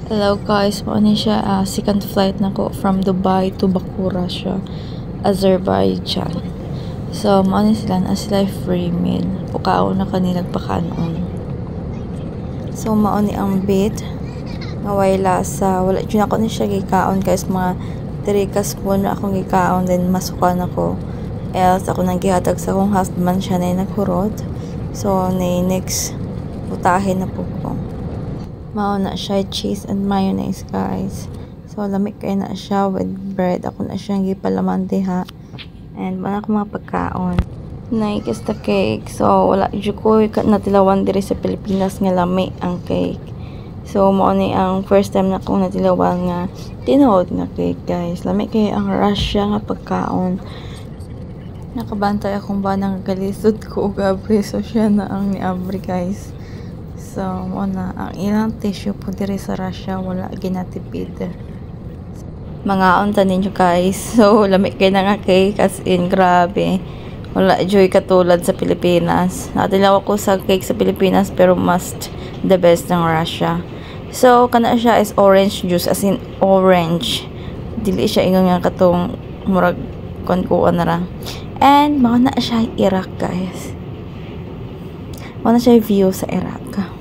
Hello guys, mo ni siya second flight nako from Dubai to Baku, Russia, Azerbaijan. So mo ni sila free meal. Pukao na kanilang pakanon. So mao ni ang bit nga way lasa. Wala jud ako ni siya gikaon guys, mga 3 ka spoon na akong gikaon then masukan ako. Else ako nang gihatag sa akong husband, siya na naghurot. So next putahin na po ko. Mao na siya cheese and mayonnaise guys. So lamig kay na siya with bread. Ako na siyang gipalaman diha. And wala ko mga pagkaon. Naikis the cake. So wala jud ko natilawan diri sa Pilipinas nga lami ang cake. So mao ni ang first time na ko natilawan nga tinuod nga cake guys. Lami kay ang Russia nga pagkaon. Nakabantay akong banang galisod ko gabi. So siya na ang niabri guys. So, muna, ang ilang tissue po diri sa Russia, wala ginatipid. Mga unta ninyo guys. So, lamig kayo na nga cake, as in, grabe. Wala joy katulad sa Pilipinas. Natilaw ako sa cake sa Pilipinas, pero must the best ng Russia. So, kana siya is orange juice, as in, orange. Dili siya ingon nga katong murag kuan na ra. And, mga na siya Iraq guys. Mga na siya view sa Iraq.